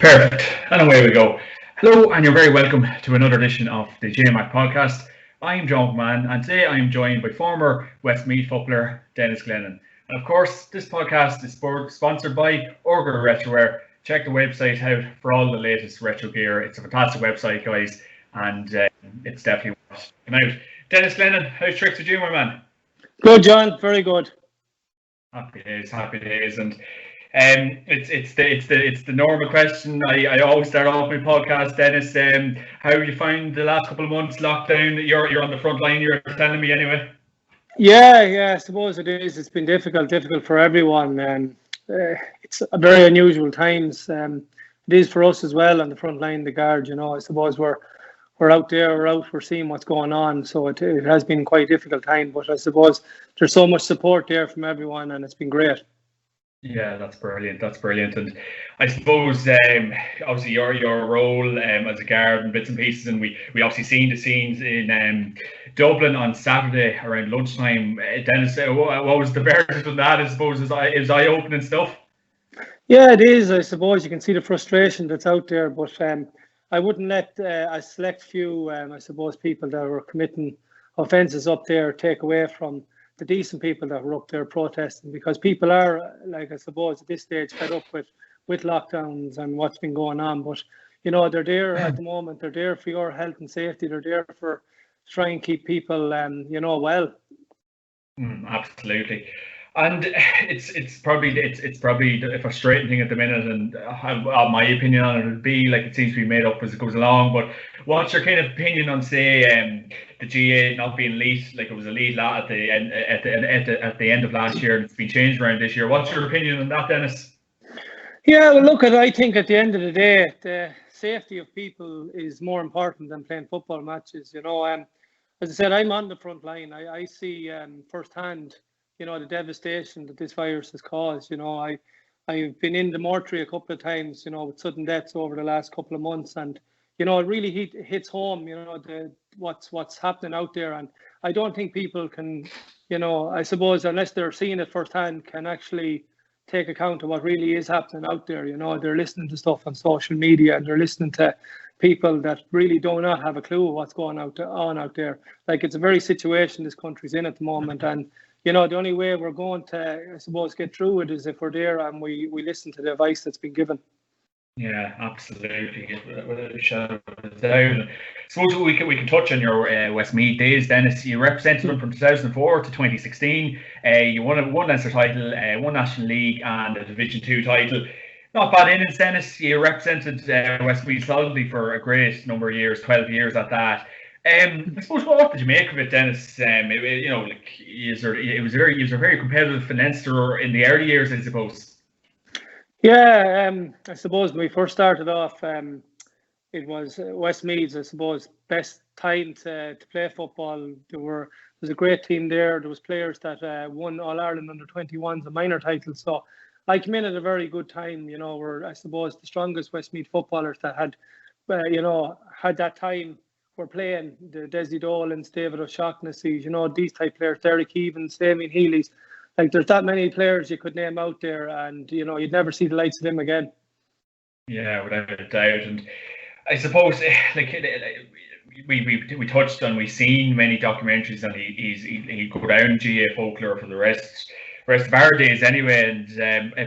Perfect. And away we go. Hello, and you're very welcome to another edition of the JMac Podcast. I'm John McMahon, and today I am joined by former Westmeath footballer Denis Glennon. And of course, this podcast is sponsored by Orga Retrowear. Check the website out for all the latest retro gear. It's a fantastic website, guys, and it's definitely worth checking out. Denis Glennon, how's tricks with you, my man? Good, John. Very good. Happy days, and it's the normal question. I always start off my podcast, Denis. How you find the last couple of months lockdown? You're on the front line. You're telling me anyway. Yeah. I suppose it is. It's been difficult for everyone. It's a very unusual times. It is for us as well on the front line, the guard. I suppose we're out there, we're seeing what's going on. So it has been quite a difficult time, but I suppose there's so much support there from everyone, and it's been great. Yeah, that's brilliant. And I suppose obviously your role as a guard and bits and pieces, and we obviously seen the scenes in Dublin on Saturday around lunchtime. Denis, what was the verdict on that? I suppose it was eye-opening stuff. Yeah, it is. I suppose you can see the frustration that's out there, but I wouldn't let a select few, I suppose, people that were committing offences up there take away from the decent people that were up there protesting, because people are, like, I suppose at this stage, fed up with lockdowns and what's been going on. But they're there at the moment. They're there for your health and safety. They're there for try and keep people well. Absolutely. And it's probably a frustrating thing at the minute, and my opinion on it would be, like, it seems to be made up as it goes along. But what's your kind of opinion on, say, the GA not being elite? Like, it was elite at the end of last year, and it's been changed around this year. What's your opinion on that, Denis? Yeah, well, look, I think at the end of the day, the safety of people is more important than playing football matches. As I said, I'm on the front line. I see firsthand, the devastation that this virus has caused. I've been in the mortuary a couple of times, with sudden deaths over the last couple of months, and it really hits home, what's happening out there. And I don't think people can, I suppose, unless they're seeing it firsthand, can actually take account of what really is happening out there. They're listening to stuff on social media, and they're listening to people that really do not have a clue of what's going on out there. Like, it's a very situation this country's in at the moment, and the only way we're going to, I suppose, get through it is if we're there and we listen to the advice that's been given. Yeah, absolutely. Without a shadow of a doubt. Suppose we can touch on your Westmeath days, Denis. You represented them from 2004 to 2016. You won one Leinster title, one National League, and a Division 2 title. Not bad innings, Denis. You represented Westmeath solidly for a great number of years, 12 years at that. I suppose, what did you make of it, Denis? It was a very competitive for Leinster in the early years, I suppose. Yeah, I suppose when we first started off, it was Westmeath's, I suppose, best time to play football. There was a great team there. There was players that won All Ireland under 21s, a minor title. So I came in at a very good time. We're, I suppose, the strongest Westmeath footballers that had that time. We're playing the Desi Dolans, David O'Shaughnessy, these type players, Derek Evans, Damien Healy's. Like, there's that many players you could name out there, and you'd never see the likes of them again. Yeah, without a doubt. And I suppose, we touched on, we've seen many documentaries, and he go down GA folklore for the rest of our days anyway. And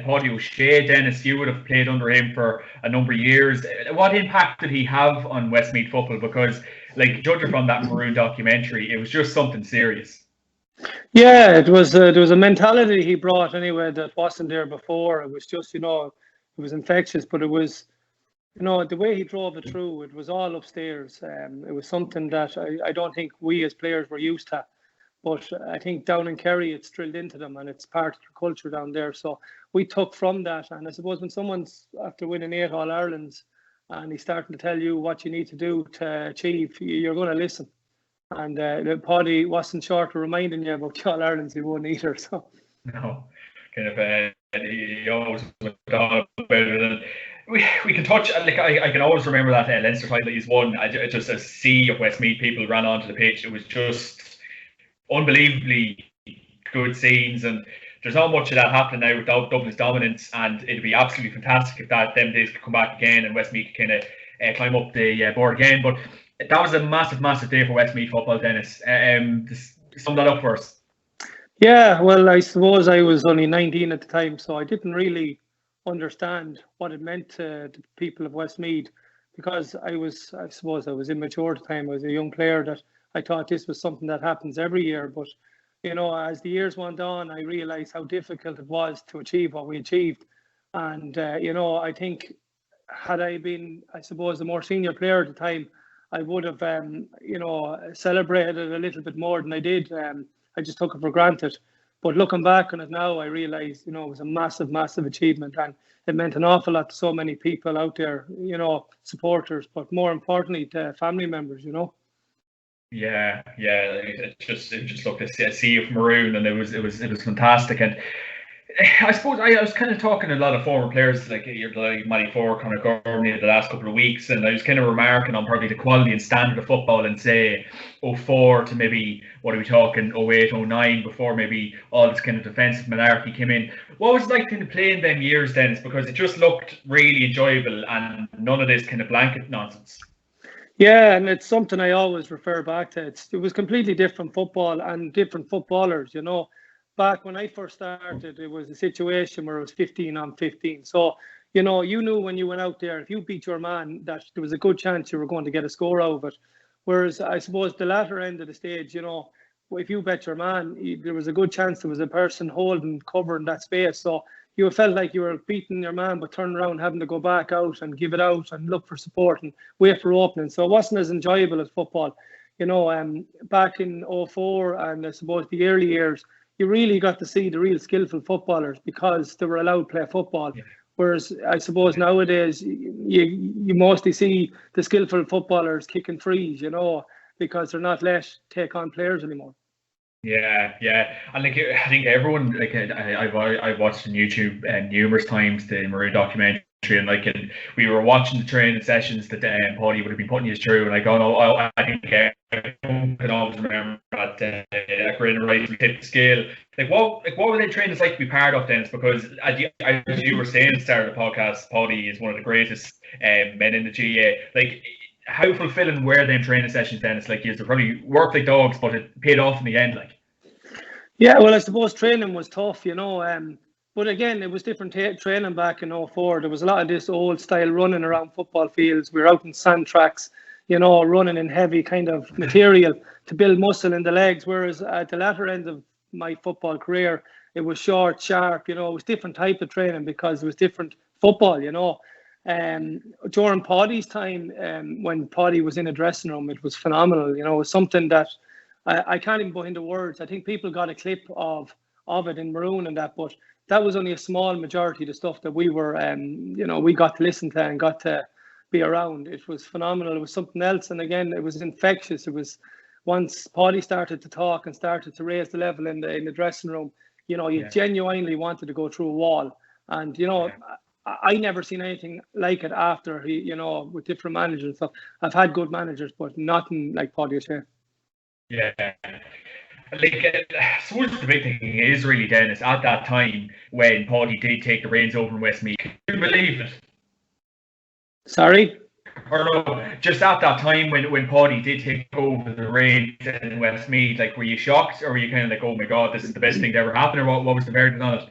Paddy O'Shea, Denis, you would have played under him for a number of years. What impact did he have on Westmeath football? Because, like, judging from that Maroon documentary, it was just something serious. Yeah, there was a mentality he brought anyway that wasn't there before. It was just, it was infectious, but it was, the way he drove it through, it was all upstairs. It was something that I don't think we as players were used to. But I think down in Kerry, it's drilled into them, and it's part of the culture down there. So we took from that. And I suppose when someone's after winning 8 All Irelands and he's starting to tell you what you need to do to achieve, you're going to listen. And Paddy wasn't short of reminding you about the All Irelands he won either. So no, kind of he always went on about it. And we can touch, like, I can always remember that Leinster title he's won. Just a sea of Westmeath people ran onto the pitch. It was just unbelievably good scenes, and there's not much of that happening now with Dublin's dominance, and it'd be absolutely fantastic if them days could come back again and Westmeath kind of climb up the board again. But that was a massive day for Westmeath football, Dennis. Sum that up for us. Yeah, well, I suppose I was only 19 at the time, so I didn't really understand what it meant to the people of Westmeath, because I suppose I was immature at the time. I was a young player that I thought this was something that happens every year. But, as the years went on, I realised how difficult it was to achieve what we achieved. And, I think had I been, I suppose, a more senior player at the time, I would have, celebrated a little bit more than I did. I just took it for granted. But looking back on it now, I realise, it was a massive achievement, and it meant an awful lot to so many people out there, supporters, but more importantly, to family members, Yeah. It just looked a sea of maroon, and it was fantastic. And I suppose I was kind of talking to a lot of former players, like Matty Ford, Conor Gormley, the last couple of weeks, and I was kind of remarking on probably the quality and standard of football in, say, 04 to maybe, what are we talking, 08, 09, before maybe all this kind of defensive malarkey came in. What was it like to play in them years, Dennis? Because it just looked really enjoyable and none of this kind of blanket nonsense. Yeah, and it's something I always refer back to. It was completely different football and different footballers, Back when I first started, it was a situation where it was 15 on 15. So, you knew when you went out there, if you beat your man, that there was a good chance you were going to get a score out of it. Whereas I suppose the latter end of the stage, if you bet your man, there was a good chance there was a person holding, covering that space. So you felt like you were beating your man, but turning around, having to go back out and give it out and look for support and wait for opening. So it wasn't as enjoyable as football. Back in 04 and I suppose the early years, you really got to see the real skillful footballers because they were allowed to play football. Yeah. Whereas I suppose nowadays you mostly see the skillful footballers kicking frees, because they're not let take on players anymore. Yeah, and I think everyone, I've watched on YouTube numerous times the Maroon documentary, and we were watching the training sessions that Paulie would have been putting you through, and I think everyone can always remember that grin and right, we hit the scale. What were they trainings like to be part of, Dennis? Because as you were saying at the start of the podcast, Paulie is one of the greatest men in the GA. How fulfilling were them training sessions, Dennis? You probably worked like dogs, but it paid off in the end, Yeah, well, I suppose training was tough, but again, it was different training back in 04. There was a lot of this old style running around football fields. We were out in sand tracks, running in heavy kind of material to build muscle in the legs. Whereas at the latter end of my football career, it was short, sharp, it was different type of training because it was different football, during Paddy's time, when Paddy was in a dressing room, it was phenomenal. It was something that I can't even put into words. I think people got a clip of it in Maroon and that, but that was only a small majority of the stuff that we were, we got to listen to and got to be around. It was phenomenal. It was something else. And again, it was infectious. It was once Paddy started to talk and started to raise the level in the dressing room, you genuinely wanted to go through a wall. And, I never seen anything like it after, with different managers and stuff. I've had good managers, but nothing like Paddy O'Shea. Yeah. I suppose the big thing is really, Dennis, at that time when Paddy did take the reins over in Westmeath, can you believe it? Sorry? Or no, just at that time when Paddy did take over the reins in Westmeath, were you shocked, or were you kind of oh my God, this is the best thing to ever happen, or what was the verdict on it?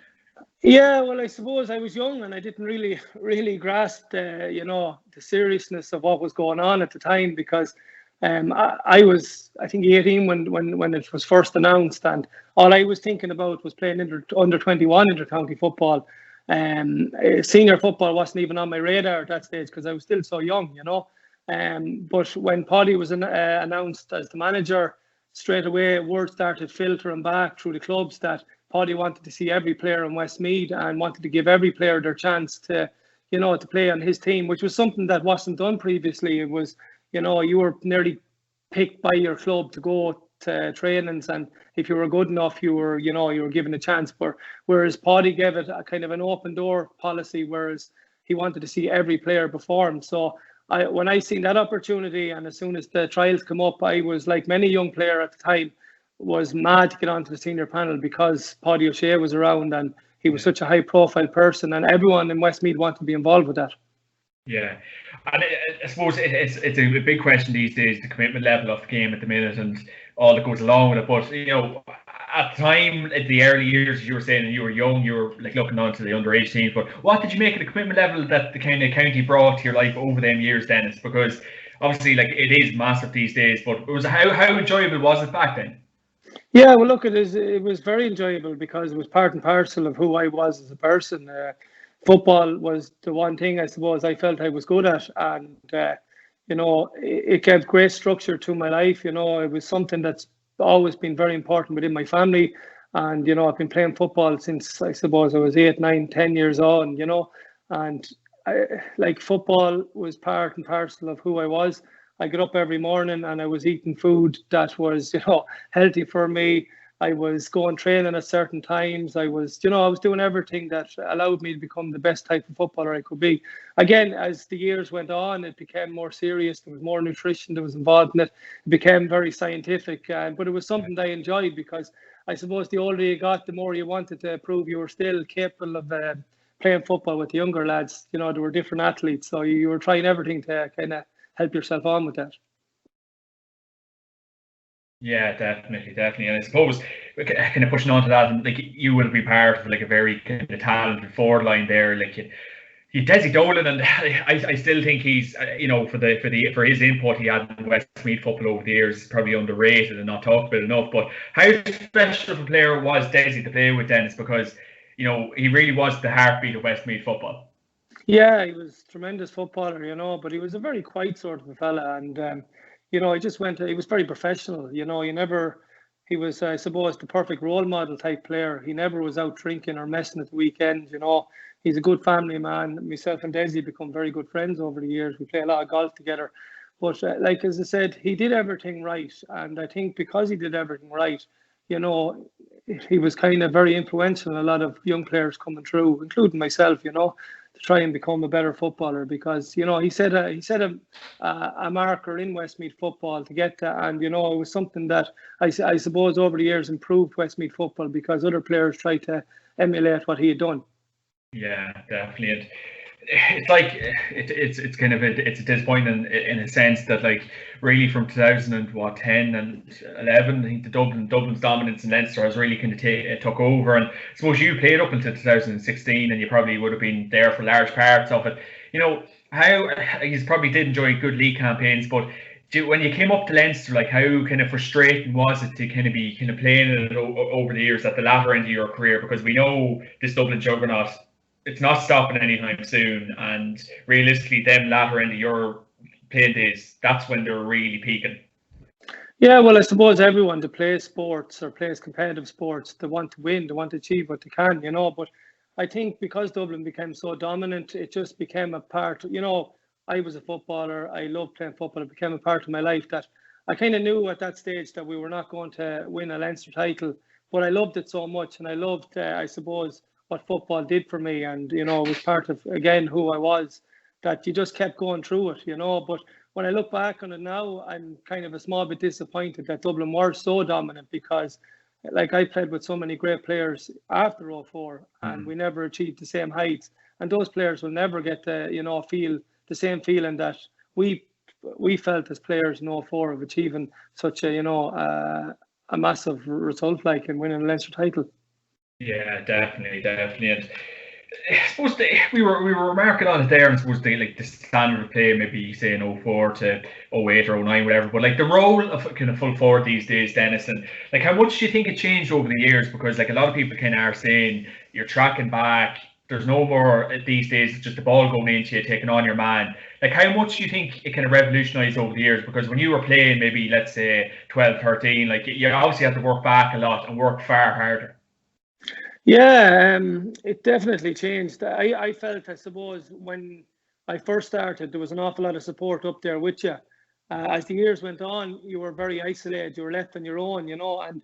Yeah, well, I suppose I was young and I didn't really grasp the seriousness of what was going on at the time, because I was, I think, 18 when it was first announced, and all I was thinking about was playing under 21 inter-county football. Senior football wasn't even on my radar at that stage because I was still so young, But when Paddy was announced as the manager, straight away word started filtering back through the clubs that Paddy wanted to see every player in Westmeath and wanted to give every player their chance to, to play on his team, which was something that wasn't done previously. It was, you were nearly picked by your club to go to trainings, and if you were good enough, you were given a chance. Whereas Paddy gave it a kind of an open door policy, whereas he wanted to see every player perform. So when I seen that opportunity, and as soon as the trials come up, I was like many young player at the time. was mad to get onto the senior panel because Paddy O'Shea was around and he was such a high profile person, and everyone in Westmeath wanted to be involved with that. Yeah, and I suppose it's a big question these days, the commitment level of the game at the minute and all that goes along with it. But at the time, at the early years, as you were saying, and you were young, you were like looking on to the under-age teams. But what did you make of the commitment level that the kind of county brought to your life over them years, Dennis? Because obviously, like, it is massive these days. But it was how enjoyable was it back then? Yeah, well, look, it was very enjoyable because it was part and parcel of who I was as a person. Football was the one thing I suppose I felt I was good at, and it gave great structure to my life. It was something that's always been very important within my family, and I've been playing football since I suppose I was 8, 9, 10 years on. And football was part and parcel of who I was. I got up every morning and I was eating food that was, healthy for me. I was going training at certain times. I was doing everything that allowed me to become the best type of footballer I could be. Again, as the years went on, it became more serious. There was more nutrition that was involved in it. It became very scientific, but it was something that I enjoyed because I suppose the older you got, the more you wanted to prove you were still capable of playing football with the younger lads. There were different athletes, so you were trying everything to kind of help yourself on with that. Yeah, definitely. And I suppose kind of pushing on to that, and like you will be part of like a very kind of talented forward line there. Like you Desi Dolan, and I still think he's for his input he had in Westmeath football over the years, probably underrated and not talked about enough. But how special of a player was Desi to play with, Dennis? Because he really was the heartbeat of Westmeath football. Yeah, he was a tremendous footballer, but he was a very quiet sort of a fella, and he was very professional. He was, I suppose, the perfect role model type player. He never was out drinking or messing at the weekend. He's a good family man. Myself and Desi become very good friends over the years. We play a lot of golf together. But as I said, he did everything right. And I think because he did everything right, he was kind of very influential in a lot of young players coming through, including myself, to try and become a better footballer, because he set a marker in Westmeath football to get to, and it was something that I suppose over the years improved Westmeath football because other players tried to emulate what he had done. Yeah, definitely. And it's like it's kind of it's disappointing in a sense that like really from 2010 and 11, I think Dublin's dominance in Leinster has really kind of took over. And I suppose you played up until 2016, and you probably would have been there for large parts of it. How you probably did enjoy good league campaigns, but when you came up to Leinster, like how kind of frustrating was it to kind of be playing it over the years at the latter end of your career? Because we know this Dublin juggernaut, it's not stopping anytime soon, and realistically, them latter end of your playing days, that's when they're really peaking. Yeah, well, I suppose everyone that plays sports or plays competitive sports, they want to win, they want to achieve what they can, but I think because Dublin became so dominant, it just became a part, I was a footballer, I loved playing football, it became a part of my life that I kind of knew at that stage that we were not going to win a Leinster title, but I loved it so much, and I loved, I suppose, what football did for me, and it was part of again who I was, that you just kept going through it, but when I look back on it now, I'm kind of a small bit disappointed that Dublin were so dominant, because like I played with so many great players after 04 and we never achieved the same heights, and those players will never get to feel the same feeling that we felt as players in 04 of achieving such a massive result like in winning a Leinster title. Yeah, definitely. And I suppose we were remarking on it there, and I suppose the standard of play, maybe say in 04 to 08 or 09, whatever. But like the role of kind of full forward these days, Dennis, and like how much do you think it changed over the years? Because like a lot of people kind of are saying you're tracking back. There's no more these days. It's just the ball going into you, taking on your man. Like how much do you think it kind of revolutionized over the years? Because when you were playing, maybe let's say 12, 13, like you obviously had to work back a lot and work far harder. Yeah, it definitely changed. I felt, I suppose, when I first started, there was an awful lot of support up there with you. As the years went on, you were very isolated. You were left on your own, and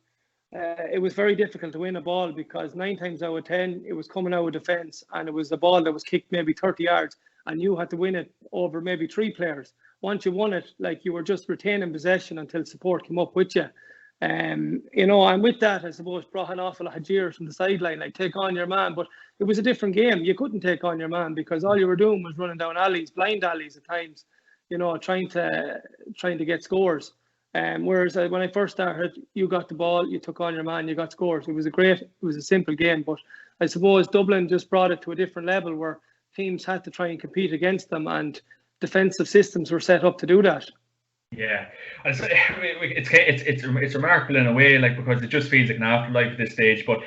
it was very difficult to win a ball, because 9 times out of 10, it was coming out of defence, and it was a ball that was kicked maybe 30 yards, and you had to win it over maybe 3 players. Once you won it, like you were just retaining possession until support came up with you. You know, and with that, I suppose, brought an awful lot of jeers from the sideline, like take on your man. But it was a different game. You couldn't take on your man because all you were doing was running down alleys, blind alleys at times, you know, trying to get scores. Whereas when I first started, you got the ball, you took on your man, you got scores. It was a simple game. But I suppose Dublin just brought it to a different level where teams had to try and compete against them, and defensive systems were set up to do that. Yeah, and it's remarkable in a way, like, because it just feels like an afterlife at this stage. But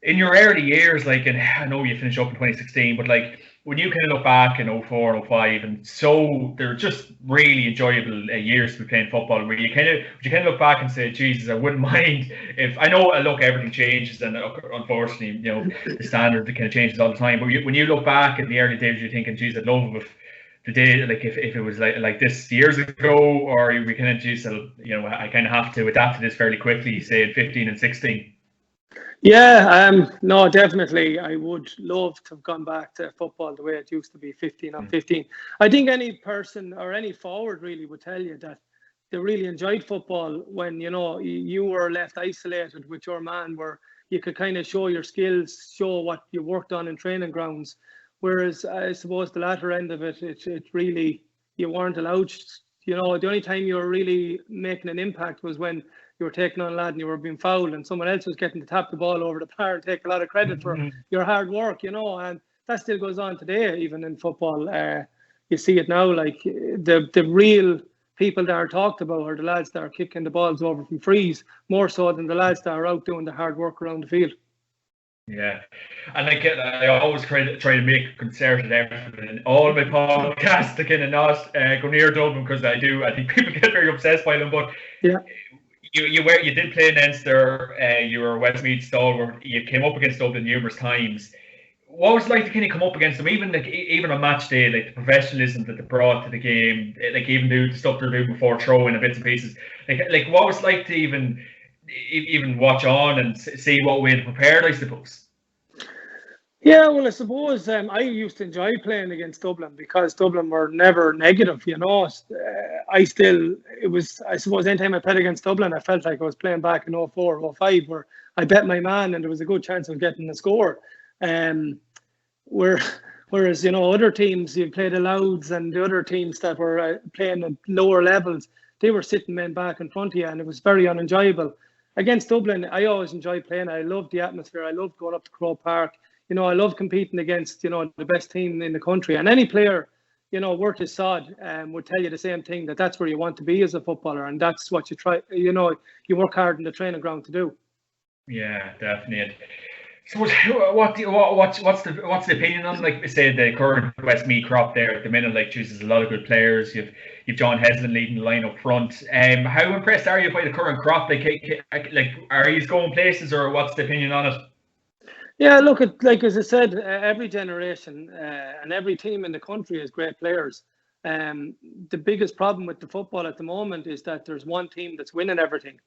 in your early years, like, and I know you finished up in 2016, but like when you kind of look back in 04 and 05, and so they're just really enjoyable years to be playing football, where you kind of look back and say, Jesus, I wouldn't mind if, I know, look, everything changes, and unfortunately, you know, the standard kind of changes all the time. But when you look back in the early days, you're thinking, geez, I'd love if the day, like if it was like this years ago, or we kind of just, you know, I kind of have to adapt to this fairly quickly, say at 15 and 16. Yeah, no, definitely. I would love to have gone back to football the way it used to be, 15 on 15. I think any person or any forward really would tell you that they really enjoyed football when, you know, you were left isolated with your man, where you could kind of show your skills, show what you worked on in training grounds. Whereas I suppose the latter end of it, it really, you weren't allowed, you know, the only time you were really making an impact was when you were taking on a lad and you were being fouled and someone else was getting to tap the ball over the bar and take a lot of credit for your hard work, you know, and that still goes on today, even in football. You see it now, like the real people that are talked about are the lads that are kicking the balls over from frees, more so than the lads that are out doing the hard work around the field. Yeah, and I always try to make a concerted effort in all my podcasts to kind of not go near Dublin, because I think people get very obsessed by them. But yeah, you did play in Leinster. You were Westmeath stalwart. You came up against Dublin numerous times. What was it like to kind of come up against them, even on match day, like the professionalism that they brought to the game, like even the stuff they're doing before throwing and bits and pieces, like what was it like to even watch on and see what way they prepared, I suppose? Yeah, well, I suppose I used to enjoy playing against Dublin because Dublin were never negative, you know. I suppose anytime I played against Dublin, I felt like I was playing back in 04, 05, where I bet my man and there was a good chance of getting a score. Whereas, you know, other teams, you play the Louds and the other teams that were playing at lower levels, they were sitting men back in front of you, and it was very unenjoyable. Against Dublin, I always enjoyed playing. I loved the atmosphere. I loved going up to Croke Park. You know, I love competing against, you know, the best team in the country. And any player, you know, worth his sod would tell you the same thing, that that's where you want to be as a footballer. And that's what you try, you know, you work hard in the training ground to do. Yeah, definitely. So what's the opinion on, like, say, the current Westmeath crop there at the minute? Like, there's a lot of good players. You've John Heslin leading the line up front. How impressed are you by the current crop? Like are you going places, or what's the opinion on it? Yeah, look, like as I said, every generation and every team in the country has great players. The biggest problem with the football at the moment is that there's one team that's winning everything,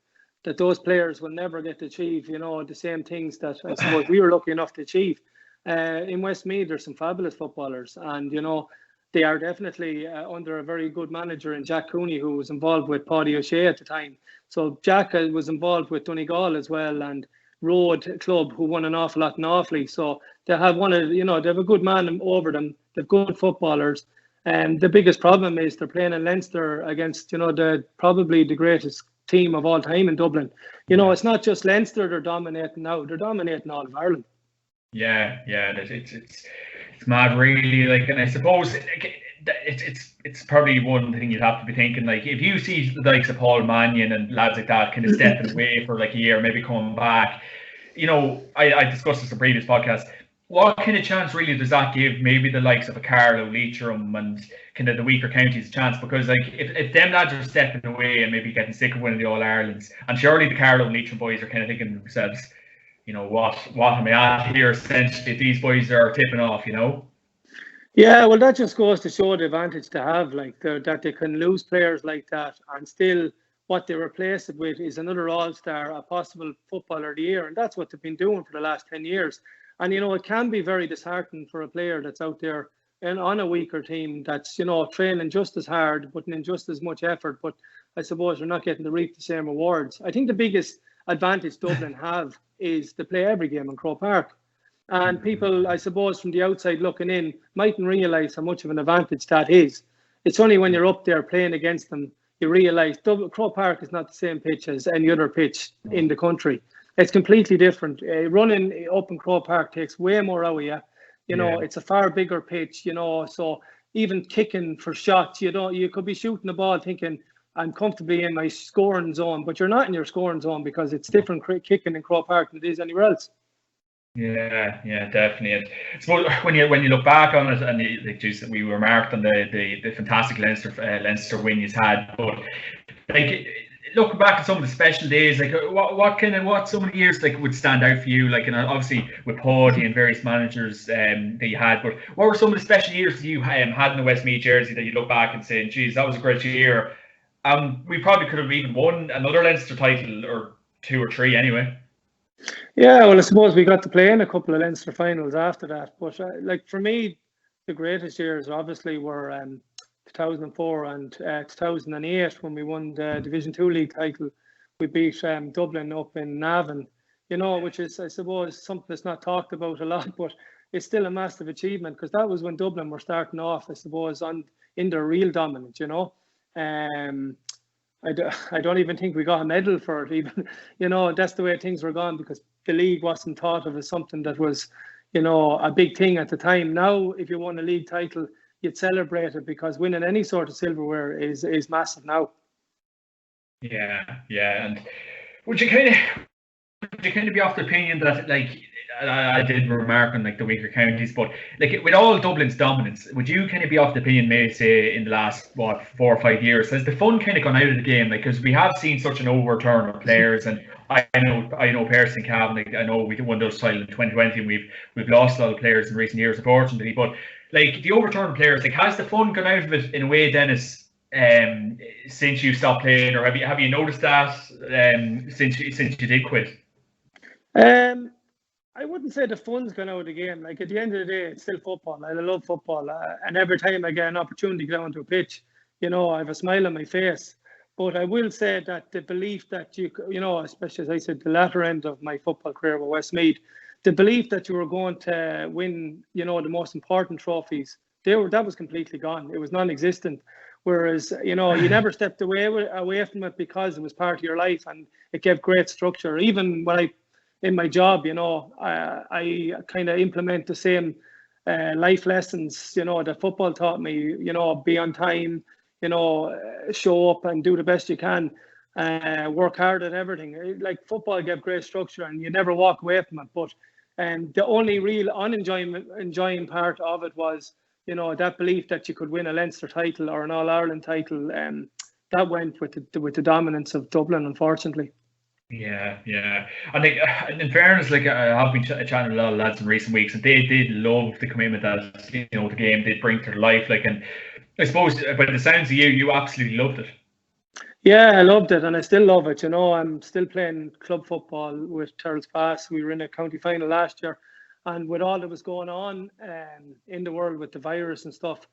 that those players will never get to achieve, you know, the same things that I suppose we were lucky enough to achieve. In Westmeath, there's some fabulous footballers, and, you know, they are definitely under a very good manager in Jack Cooney, who was involved with Paddy O'Shea at the time. So Jack was involved with Donegal as well, and Road Club, who won an awful lot in Offaly. So they have they have a good man over them. They've good footballers. And the biggest problem is they're playing in Leinster against, you know, probably the greatest team of all time in Dublin. You know, it's not just Leinster they're dominating now, they're dominating all of Ireland. Yeah, it's mad, really. Like, and I suppose it's probably one thing you'd have to be thinking, like, if you see the likes of Paul Mannion and lads like that kind of stepping away for like a year, maybe coming back, you know, I discussed this in previous podcast. What kind of chance really does that give maybe the likes of a Carlow, Leitrim, and kind of the weaker counties a chance? Because, like, if them lads are stepping away and maybe getting sick of winning the All-Irelands, and surely the Carlow and Leitrim boys are kind of thinking to themselves, you know, what am I at here, essentially, if these boys are tipping off, you know? Yeah, well, that just goes to show the advantage to have, like, that they can lose players like that, and still what they replace it with is another All-Star, a possible Footballer of the Year, and that's what they've been doing for the last 10 years. And, you know, it can be very disheartening for a player that's out there and on a weaker team that's, you know, training just as hard, putting in just as much effort, but I suppose you're not getting to reap the same rewards. I think the biggest advantage Dublin have is to play every game in Croke Park. And people, I suppose, from the outside looking in, mightn't realise how much of an advantage that is. It's only when you're up there playing against them, you realise Croke Park is not the same pitch as any other pitch in the country. It's completely different. Running up in Croke Park takes way more out of you. You know, it's a far bigger pitch, you know, so even kicking for shots, you could be shooting the ball thinking, I'm comfortably in my scoring zone, but you're not in your scoring zone because it's different kicking in Croke Park than it is anywhere else. Yeah, definitely. And I suppose when you look back on it, and we remarked on the fantastic Leinster win you had, but like looking back at some of the special days, like what some of the years like would stand out for you, like, and obviously with Paulie and various managers that you had, but what were some of the special years that you had in the Westmeath jersey that you look back and say, geez, that was a great year. We probably could have even won another Leinster title or 2 or 3 anyway. Yeah, well, I suppose we got to play in a couple of Leinster finals after that. But like for me, the greatest years obviously were 2004 and 2008 when we won the Division 2 league title. We beat Dublin up in Navan, you know, which is, I suppose, something that's not talked about a lot, but it's still a massive achievement because that was when Dublin were starting off, I suppose, in their real dominance, you know. I don't even think we got a medal for it even, you know. That's the way things were gone because the league wasn't thought of as something that was, you know, a big thing at the time. Now, if you won a league title, you'd celebrate it because winning any sort of silverware is massive now. Yeah, and would you kind of be of the opinion that, like, I did remark on like the weaker counties, but like with all Dublin's dominance, would you kind of be of the opinion, maybe say in the last 4 or 5 years, has the fun kind of gone out of the game? Like, because we have seen such an overturn of players, and I know personally, Cavan, like, I know we won those title in 2020, and we've lost a lot of players in recent years, unfortunately. But like the overturned players, like, has the fun gone out of it in a way, Dennis? Since you stopped playing, or have you noticed that since you did quit? I wouldn't say the fun's gone out of the game. Like, at the end of the day, it's still football. I love football, and every time I get an opportunity to get onto a pitch, you know, I have a smile on my face. But I will say that the belief that you know, especially as I said, the latter end of my football career with Westmeath, the belief that you were going to win, you know, the most important trophies, that was completely gone. It was non-existent. Whereas, you know, you never stepped away from it because it was part of your life and it gave great structure. Even when in my job, you know, I kind of implement the same life lessons, you know, that football taught me, you know, be on time, you know, show up and do the best you can, work hard at everything. Like, football gave great structure and you never walk away from it. But the only real enjoying part of it was, you know, that belief that you could win a Leinster title or an All-Ireland title, that went with the dominance of Dublin, unfortunately. Yeah. I think, in fairness, like, I have been chatting to a lot of lads in recent weeks, and they did love the commitment that, you know, the game did bring to their life. Like, and I suppose, by the sounds of you absolutely loved it. Yeah, I loved it, and I still love it. You know, I'm still playing club football with Charles Pass. We were in a county final last year, and with all that was going on in the world with the virus and stuff,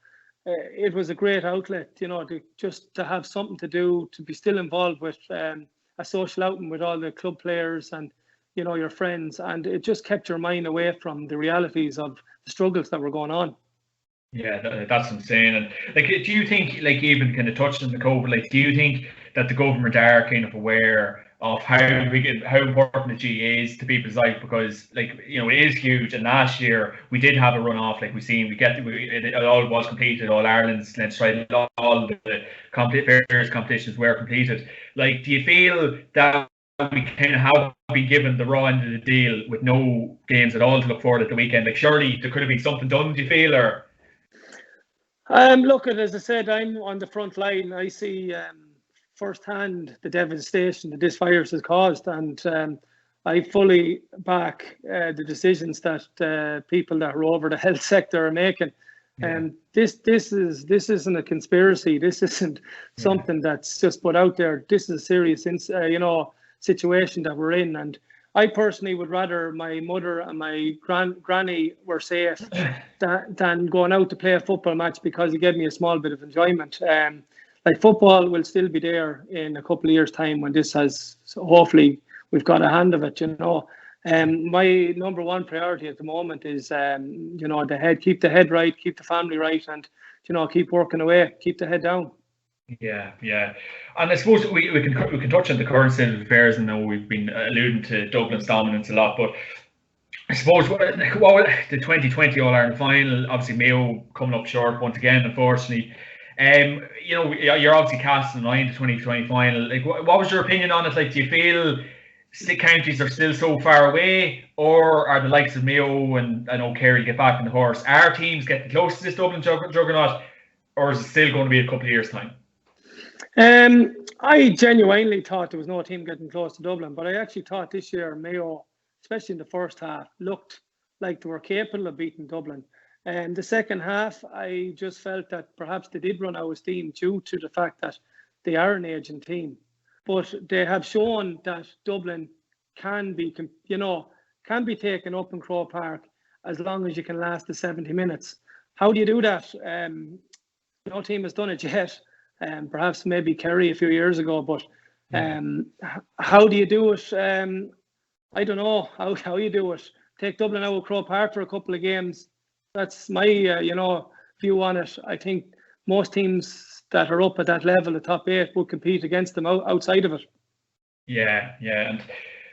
it was a great outlet, you know, to have something to do, to be still involved with a social outing with all the club players and, you know, your friends, and it just kept your mind away from the realities of the struggles that were going on. Yeah, that's what I'm saying. And like, do you think, like, even kind of touched on the COVID, like, do you think that the government are kind of aware of how important the GA is to people's life? Because, like, you know, it is huge. And last year we did have a runoff, like we've seen. It all was completed. All Ireland's Leinster, all the various competitions were completed. Like, do you feel that we kind of have been given the raw end of the deal with no games at all to look forward at the weekend? Like, surely there could have been something done, do you feel, or? Look, as I said, I'm on the front line. I see firsthand the devastation that this virus has caused, and I fully back the decisions that people that are over the health sector are making. And this isn't a conspiracy. This isn't something that's just put out there. This is a serious, you know, situation that we're in. And I personally would rather my mother and my granny were safe than going out to play a football match, because it gave me a small bit of enjoyment. like football will still be there in a couple of years' time when this has, so hopefully we've got a hand of it, My number one priority at the moment is, the head, keep the head right, keep the family right, and, keep working away, keep the head down. Yeah. And I suppose we can touch on the current state of affairs, and now we've been alluding to Dublin's dominance a lot, but I suppose what the 2020 All-Ireland final, obviously Mayo coming up short once again, unfortunately. You're obviously casting an eye into the 2020 final. Like, what was your opinion on it? Like, do you feel counties are still so far away, or are the likes of Mayo and I know Kerry get back on the horse? Are teams getting close to this Dublin juggernaut, or is it still going to be a couple of years' time? I genuinely thought there was no team getting close to Dublin, but I actually thought this year Mayo, especially in the first half, looked like they were capable of beating Dublin. And the second half, I just felt that perhaps they did run out of steam due to the fact that they are an aging team. But they have shown that Dublin can be taken up in Croke Park as long as you can last the 70 minutes. How do you do that? No team has done it yet. Perhaps maybe Kerry a few years ago, but how do you do it? I don't know how you do it. Take Dublin out of Croke Park for a couple of games. That's my view on it. I think most teams that are up at that level, the top 8, would compete against them outside of it. Yeah, and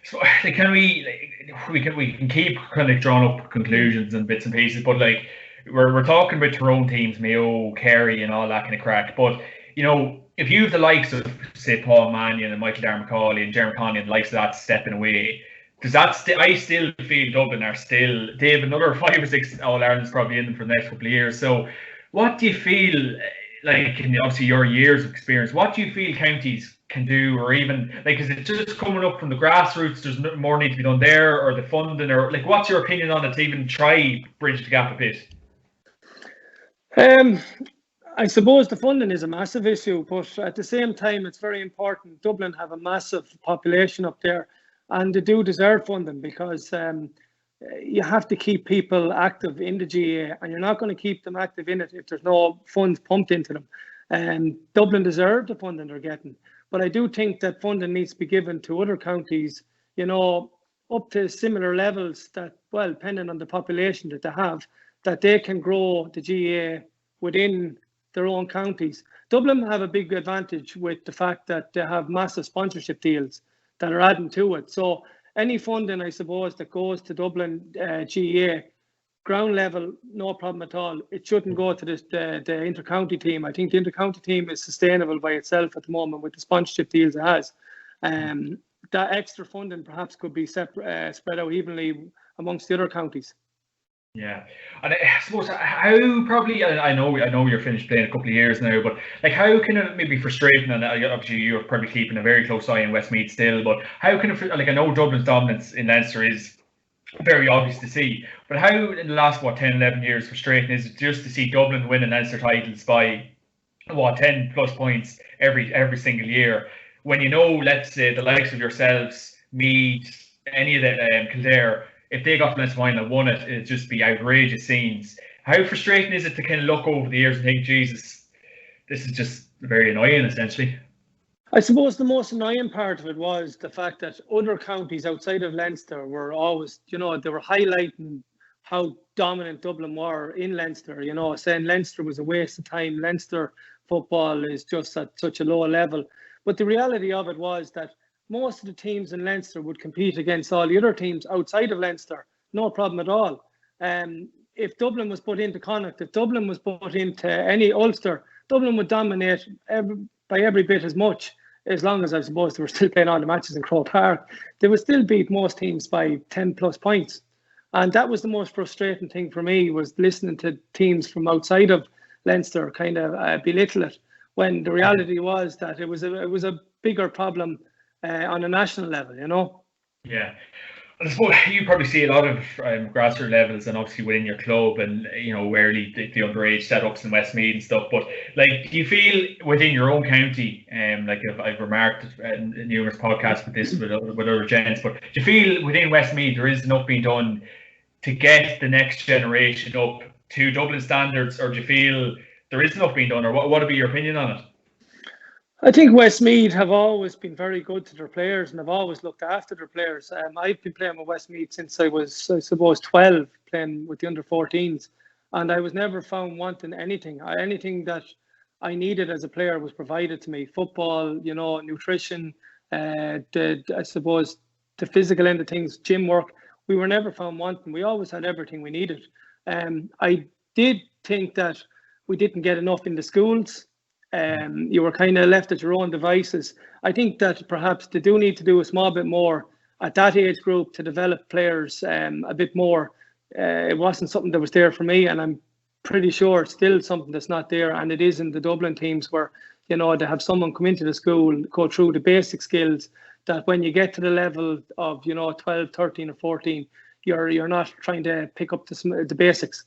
so can we can keep kind of drawing up conclusions and bits and pieces, but like we're talking about Tyrone teams, Mayo, Kerry, and all that kind of crack. But if you have the likes of say Paul Mannion and Michael Darmacawley and Jeremy Conley and the likes of that stepping away, does that I still feel Dublin are still, they have another 5 or 6 All-Irelands probably in them for the next couple of years. So what do you feel like, in obviously your years of experience, what do you feel counties can do, or even like, is it just coming up from the grassroots, there's more need to be done there, or the funding, or like what's your opinion on it to even try bridge the gap a bit? I suppose the funding is a massive issue, but at the same time it's very important. Dublin have a massive population up there, and they do deserve funding, because you have to keep people active in the GAA, and you're not going to keep them active in it if there's no funds pumped into them. Dublin deserve the funding they're getting, but I do think that funding needs to be given to other counties, up to similar levels that, well, depending on the population that they have, that they can grow the GAA within their own counties. Dublin have a big advantage with the fact that they have massive sponsorship deals that are adding to it. So any funding, I suppose, that goes to Dublin GAA, ground level, no problem at all. It shouldn't go to the inter-county team. I think the inter-county team is sustainable by itself at the moment with the sponsorship deals it has. That extra funding perhaps could be spread out evenly amongst the other counties. Yeah, and I suppose how probably, I know you're finished playing a couple of years now, but like how can it maybe frustrating, and obviously you're probably keeping a very close eye on Westmeath still, but how can it, like, I know Dublin's dominance in Leinster is very obvious to see, but how in the last 10-11 years frustrating is it just to see Dublin winning Leinster titles by 10 plus points every single year, when let's say the likes of yourselves, Meath, any of the Kildare, if they got to the Leinster final and won it, it'd just be outrageous scenes. How frustrating is it to kind of look over the years and think, Jesus, this is just very annoying, essentially? I suppose the most annoying part of it was the fact that other counties outside of Leinster were always, they were highlighting how dominant Dublin were in Leinster, saying Leinster was a waste of time, Leinster football is just at such a low level. But the reality of it was that most of the teams in Leinster would compete against all the other teams outside of Leinster, no problem at all. If Dublin was put into Connacht, if Dublin was put into any Ulster, Dublin would dominate by every bit as much, as long as, I suppose, they were still playing all the matches in Croke Park. They would still beat most teams by 10 plus points. And that was the most frustrating thing for me, was listening to teams from outside of Leinster kind of belittle it, when the reality was that it was a bigger problem on a national level, Yeah. I suppose you probably see a lot of grassroots levels, and obviously within your club, and rarely the underage setups in Westmeath and stuff. But like, do you feel within your own county, like I've remarked in numerous podcasts with this with other gents, but do you feel within Westmeath there is enough being done to get the next generation up to Dublin standards, or do you feel there is enough being done, or what would be your opinion on it? I think Westmeath have always been very good to their players and have always looked after their players. I've been playing with Westmeath since I was, I suppose, 12, playing with the under-14s, and I was never found wanting anything. Anything that I needed as a player was provided to me. Football, nutrition, I suppose, the physical end of things, gym work. We were never found wanting. We always had everything we needed. I did think that we didn't get enough in the schools. You were kind of left at your own devices. I think that perhaps they do need to do a small bit more at that age group to develop players a bit more. It wasn't something that was there for me, and I'm pretty sure it's still something that's not there. And it is in the Dublin teams where, they have someone come into the school, go through the basic skills that when you get to the level of, 12, 13 or 14, you're not trying to pick up the basics.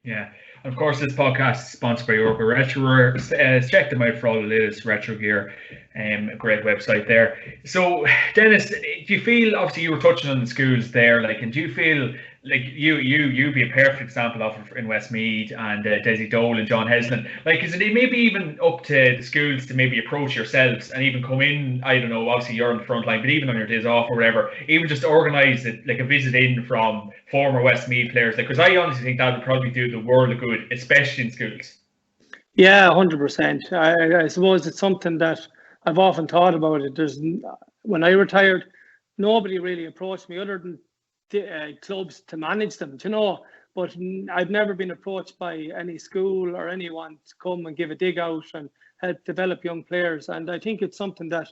Yeah. And of course, this podcast is sponsored by Orga Retrowear. Check them out for all the latest retro gear. A great website there. So, Denis, do you feel, obviously you were touching on the schools there, and do you feel like you'd be a perfect example of in Westmeath and Desi Dole and John Heslin? Is it maybe even up to the schools to maybe approach yourselves and even come in? I don't know, obviously you're on the front line, but even on your days off or whatever, even just organise it, a visit in from former Westmeath players, because I honestly think that would probably do the world of good, especially in schools. Yeah, 100%. I suppose it's something that I've often thought about it. When I retired, nobody really approached me other than clubs to manage them, but I've never been approached by any school or anyone to come and give a dig out and help develop young players. And I think it's something that,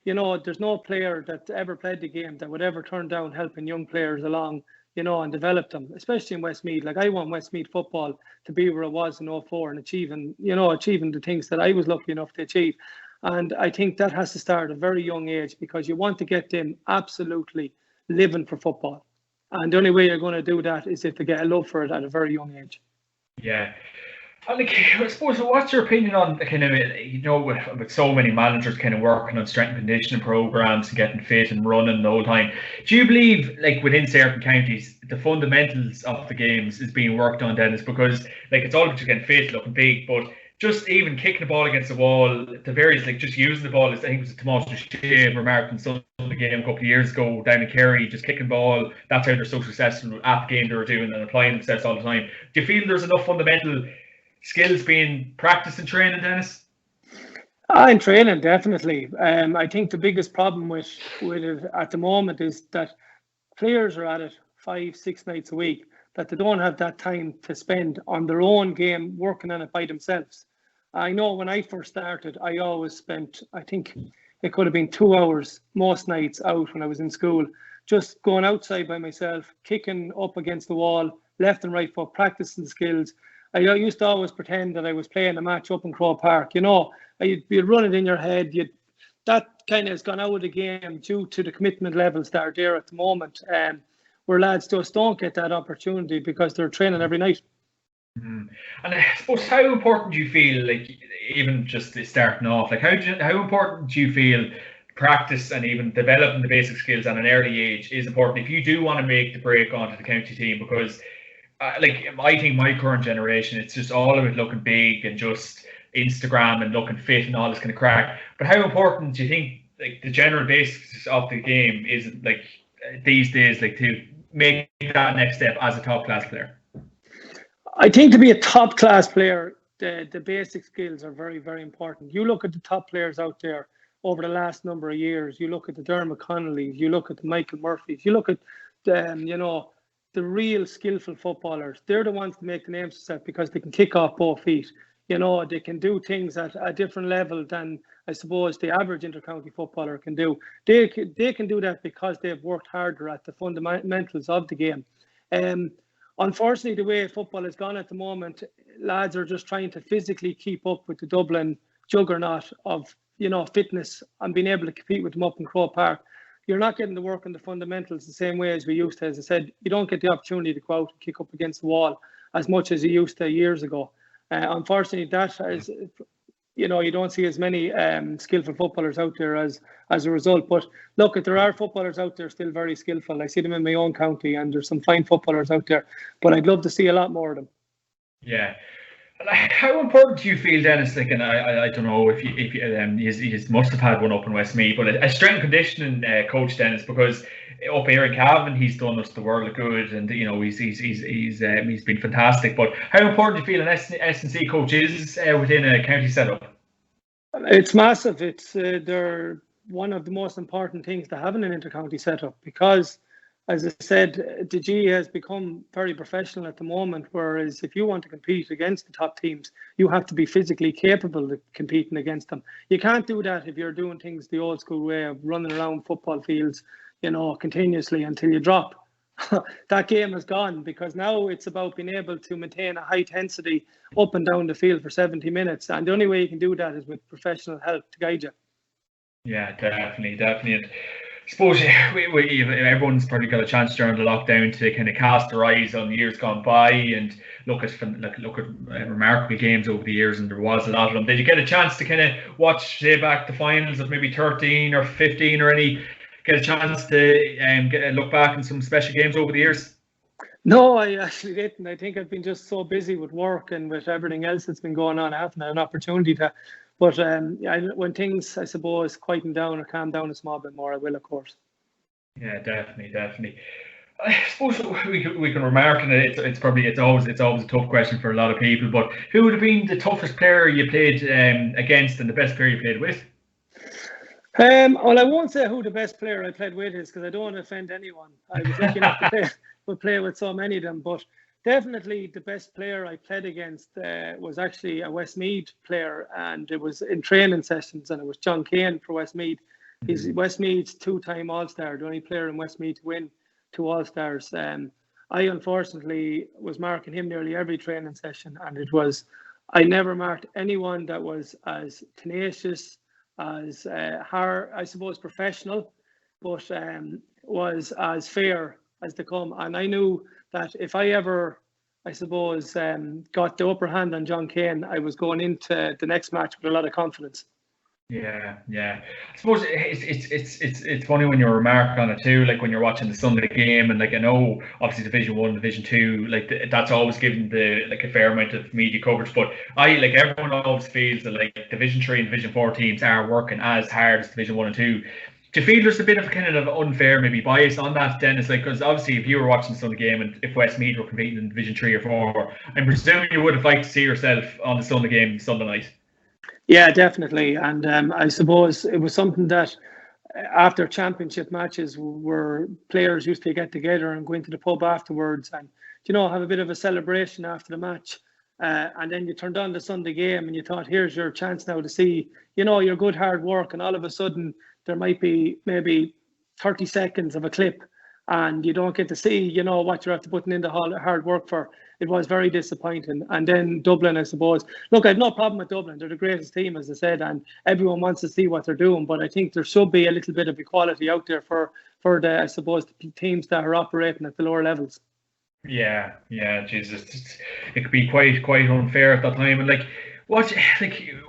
there's no player that ever played the game that would ever turn down helping young players along, and develop them, especially in Westmeath. I want Westmeath football to be where it was in 04 and achieving the things that I was lucky enough to achieve. And I think that has to start at a very young age, because you want to get them absolutely living for football. And the only way you're going to do that is if they get a love for it at a very young age. Yeah. And I suppose, what's your opinion on kind of, with so many managers kind of working on strength and conditioning programs and getting fit and running the whole time? Do you believe, within certain counties, the fundamentals of the games is being worked on, Denis? Because it's all about just getting fit, looking big, but just even kicking the ball against the wall, the various, just using the ball, I think it was Tomas Duchesne remarked in some of the game a couple of years ago down in Kerry, just kicking ball, that's how they're so successful at the game they were doing and applying themselves all the time. Do you feel there's enough fundamental skills being practiced in training, Denis? In training, definitely. I think the biggest problem with it at the moment is that players are at it 5-6 nights a week, that they don't have that time to spend on their own game, working on it by themselves. I know when I first started, I always spent, I think it could have been 2 hours most nights out when I was in school, just going outside by myself, kicking up against the wall, left and right foot, practicing skills. I used to always pretend that I was playing a match up in Crow Park. You'd run it in your head. That kind of has gone out of the game due to the commitment levels that are there at the moment, where lads just don't get that opportunity because they're training every night. And I suppose, how important do you feel, even just starting off, how important do you feel practice and even developing the basic skills at an early age is important if you do want to make the break onto the county team? Because I think my current generation, it's just all about looking big and just Instagram and looking fit and all this kind of crack. But how important do you think the general basics of the game is these days, to make that next step as a top class player? I think to be a top class player, the basic skills are very, very important. You look at the top players out there over the last number of years. You look at the Dermot Connollys, you look at the Michael Murphys, you look at the real skillful footballers. They're the ones to make the names themselves because they can kick off both feet. They can do things at a different level than, I suppose, the average inter-county footballer can do. They can do that because they've worked harder at the fundamentals of the game. Unfortunately, the way football has gone at the moment, lads are just trying to physically keep up with the Dublin juggernaut of, fitness and being able to compete with them up in Crow Park. You're not getting the work on the fundamentals the same way as we used to. As I said, you don't get the opportunity to go out and kick up against the wall as much as you used to years ago. Unfortunately, that is, you don't see as many skillful footballers out there as a result. But look, there are footballers out there still very skillful. I see them in my own county, and there's some fine footballers out there. But I'd love to see a lot more of them. Yeah. How important do you feel, Dennis? Like, and I don't know if you must have had one up in Westmeath, but a strength and conditioning coach, Dennis, because up here in Cavan, he's done us the world of good, and he's been fantastic. But how important do you feel an S&C coach is within a county setup? It's massive. It's they're one of the most important things to have in an intercounty setup, because, as I said, the G has become very professional at the moment, whereas if you want to compete against the top teams, you have to be physically capable of competing against them. You can't do that if you're doing things the old school way of running around football fields, continuously until you drop. That game is gone, because now it's about being able to maintain a high intensity up and down the field for 70 minutes. And the only way you can do that is with professional help to guide you. Yeah, definitely. And I suppose everyone's probably got a chance during the lockdown to kind of cast their eyes on the years gone by and look at remarkable games over the years, and there was a lot of them. Did you get a chance to kind of watch, say, back the finals of maybe 13 or 15 or any? Get a chance to look back on some special games over the years? No, I actually didn't. I think I've been just so busy with work and with everything else that's been going on. I haven't had an opportunity to. But when things, I suppose, quieten down or calm down a small bit more, I will, of course. Yeah, definitely. I suppose we can remark, and it's always a tough question for a lot of people. But who would have been the toughest player you played against and the best player you played with? Well, I won't say who the best player I played with is, because I don't want to offend anyone. I was lucky enough to play with so many of them, but definitely the best player I played against was actually a Westmeath player, and it was in training sessions, and it was John Kane for Westmeath. He's Westmeath's two-time All-Star, the only player in Westmeath to win 2 All-Stars. I unfortunately was marking him nearly every training session, and I never marked anyone that was as tenacious, as hard, I suppose, professional, but was as fair as they come. And I knew that if I ever, I suppose, got the upper hand on John Kane, I was going into the next match with a lot of confidence. Yeah. I suppose it's funny when you're remarking on it too, like when you're watching the Sunday game, and like I know obviously Division 1, Division 2, like that's always given a fair amount of media coverage, but everyone always feels that like Division 3 and Division 4 teams are working as hard as Division 1 and 2. Do you feel there's a bit of kind of unfair maybe bias on that, Dennis? Like, because obviously if you were watching the Sunday game and if Westmeath were competing in Division 3 or 4, I'm presuming you would have liked to see yourself on the Sunday game Sunday night. Yeah, definitely. And I suppose it was something that after championship matches, where players used to get together and go into the pub afterwards and, have a bit of a celebration after the match. And then you turned on the Sunday game and you thought, here's your chance now to see, your good hard work. And all of a sudden, there might be maybe 30 seconds of a clip and you don't get to see, what you're after putting in the hard work for. It was very disappointing. And then Dublin, I suppose. Look, I have no problem with Dublin. They're the greatest team, as I said, and everyone wants to see what they're doing. But I think there should be a little bit of equality out there for the, I suppose, the teams that are operating at the lower levels. Yeah, Jesus, it could be quite unfair at that time. And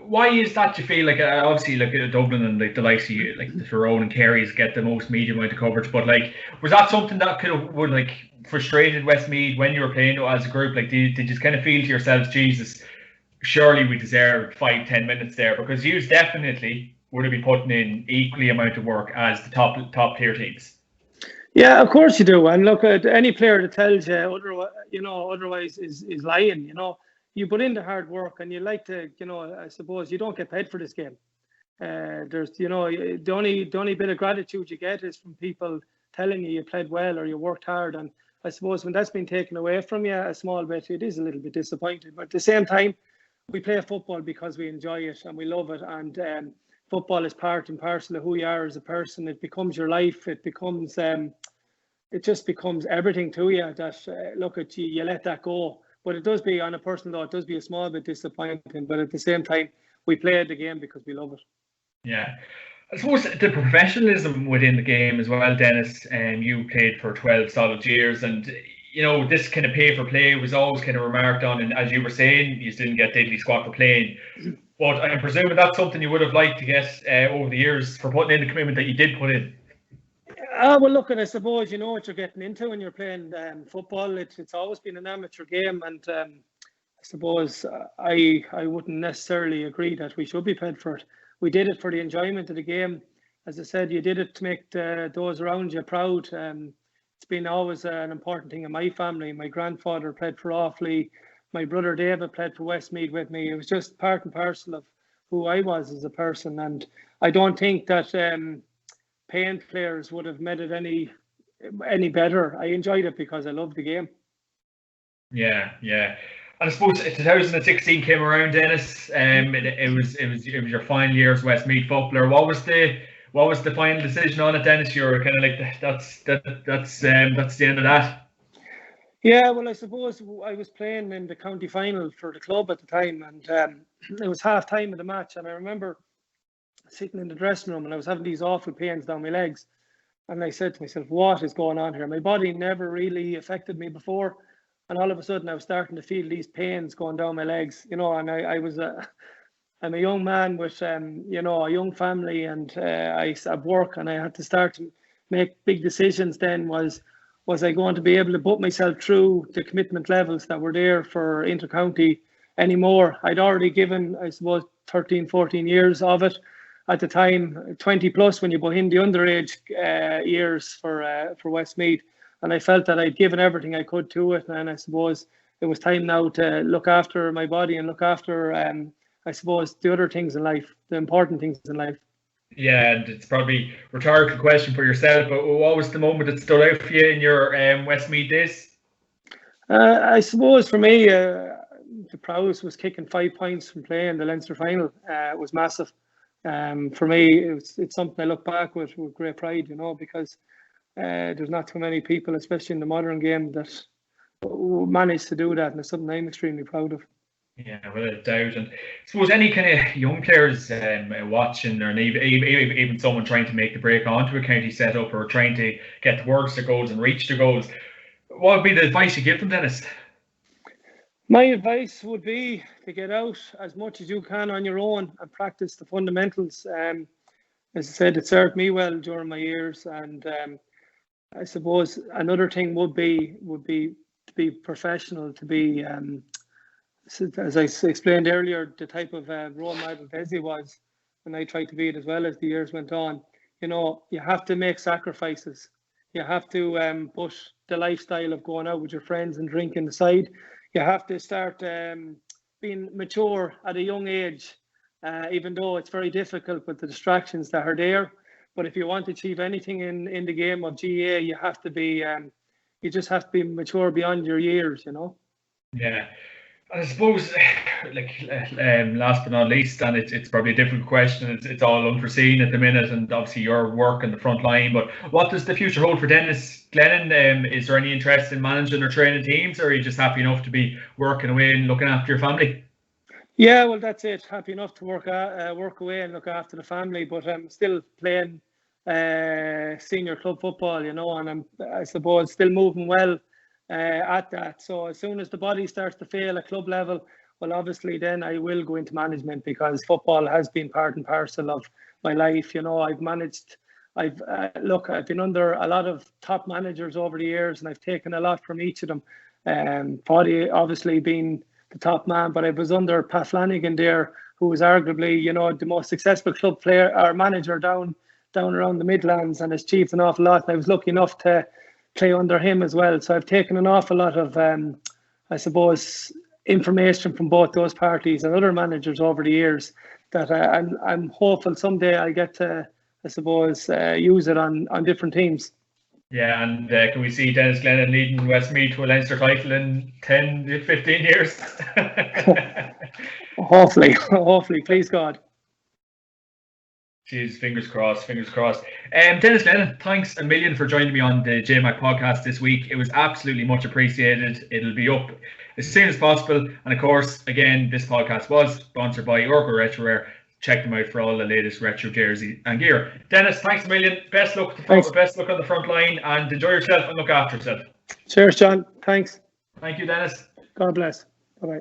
why is that? You feel like obviously like Dublin and like the likes of you, like the Tyrone and Kerry's get the most media amount of coverage, but like was that something that would like frustrated Westmeath when you were playing as a group? Like did you kind of feel to yourselves, Jesus, surely we deserve 5-10 minutes there, because you definitely would have been putting in equally amount of work as the top tier teams. Yeah, of course you do. And look, at any player that tells you otherwise is lying. You put in the hard work, and you like to, I suppose you don't get paid for this game. There's, the only bit of gratitude you get is from people telling you played well or you worked hard. And I suppose when that's been taken away from you a small bit, it is a little bit disappointing. But at the same time, we play football because we enjoy it and we love it. And football is part and parcel of who you are as a person. It becomes your life. It becomes, it just becomes everything to you. That look at you let that go. But it does be, on a personal note, it does be a small bit disappointing. But at the same time, we play the game because we love it. Yeah. I suppose the professionalism within the game as well, Dennis, you played for 12 solid years, and this kind of pay for play was always kind of remarked on, and as you were saying, you didn't get diddly squat for playing. But I'm presuming that's something you would have liked to get over the years for putting in the commitment that you did put in. Well, look, and I suppose you know what you're getting into when you're playing football. It's always been an amateur game, and I suppose I wouldn't necessarily agree that we should be paid for it. We did it for the enjoyment of the game. As I said, you did it to make those around you proud. It's been always an important thing in my family. My grandfather played for Offaly. My brother David played for Westmeath with me. It was just part and parcel of who I was as a person. And I don't think that paying players would have made it any better. I enjoyed it because I loved the game. Yeah. And I suppose 2016 came around, Dennis. It was your final year as Westmeath footballer. What was the final decision on it, Dennis? You were kind of like, that's the end of that. Yeah, well, I suppose I was playing in the county final for the club at the time, and it was half time of the match. And I remember sitting in the dressing room, and I was having these awful pains down my legs. And I said to myself, what is going on here? My body never really affected me before. And all of a sudden, I was starting to feel these pains going down my legs, and I'm a young man with, a young family, and I have work, and I had to start to make big decisions. Then was I going to be able to put myself through the commitment levels that were there for intercounty anymore? I'd already given, I suppose, 13, 14 years of it at the time, 20 plus when you put in the underage years for Westmeath. And I felt that I'd given everything I could to it. And I suppose it was time now to look after my body and look after, I suppose, the other things in life, the important things in life. Yeah, and it's probably a rhetorical question for yourself, but what was the moment that stood out for you in your Westmeath days? I suppose for me, the prowess was kicking 5 points from playing the Leinster final. It was massive. For me, it's something I look back with great pride, because there's not too many people, especially in the modern game, that manage to do that, and it's something I'm extremely proud of. Yeah, without a doubt. And I suppose any kind of young players watching, or even someone trying to make the break onto a county setup, or trying to get towards their goals and reach their goals, what would be the advice you give them, Dennis? My advice would be to get out as much as you can on your own and practice the fundamentals. As I said, it served me well during my years, and I suppose another thing would be to be professional, to be as I explained earlier, the type of role model Desi was, and I tried to be it as well as the years went on. You have to make sacrifices. You have to put the lifestyle of going out with your friends and drinking aside. You have to start being mature at a young age, even though it's very difficult with the distractions that are there. But if you want to achieve anything in the game of GA, you have to be, you just have to be mature beyond your years, Yeah. I suppose, last but not least, and it's probably a difficult question. It's all unforeseen at the minute, and obviously your work in the front line. But what does the future hold for Denis Glennon? Is there any interest in managing or training teams, or are you just happy enough to be working away and looking after your family? Yeah, well, that's it. Happy enough to work away and look after the family, but I'm still playing senior club football, and I'm, I suppose, still moving well at that. So as soon as the body starts to fail at club level, well, obviously then I will go into management, because football has been part and parcel of my life. I've been under a lot of top managers over the years, and I've taken a lot from each of them. Paddy obviously being the top man, but I was under Pat Flanagan there, who was arguably, the most successful club player or manager down around the Midlands, and has achieved an awful lot. And I was lucky enough to play under him as well. So I've taken an awful lot of, I suppose, information from both those parties and other managers over the years, that I'm hopeful someday I get to, I suppose, use it on different teams. Yeah, and can we see Denis Glennon leading Westmeath to a Leinster title in 10 to 15 years? Hopefully, please God. Jeez, fingers crossed. Denis Glennon, thanks a million for joining me on the JMac Podcast this week. It was absolutely much appreciated. It'll be up as soon as possible. And of course, again, this podcast was sponsored by Orga Retrowear. Check them out for all the latest retro jersey and gear. Dennis, thanks a million. Best luck on the front line, and enjoy yourself and look after yourself. Cheers, John. Thanks. Thank you, Dennis. God bless. Bye-bye.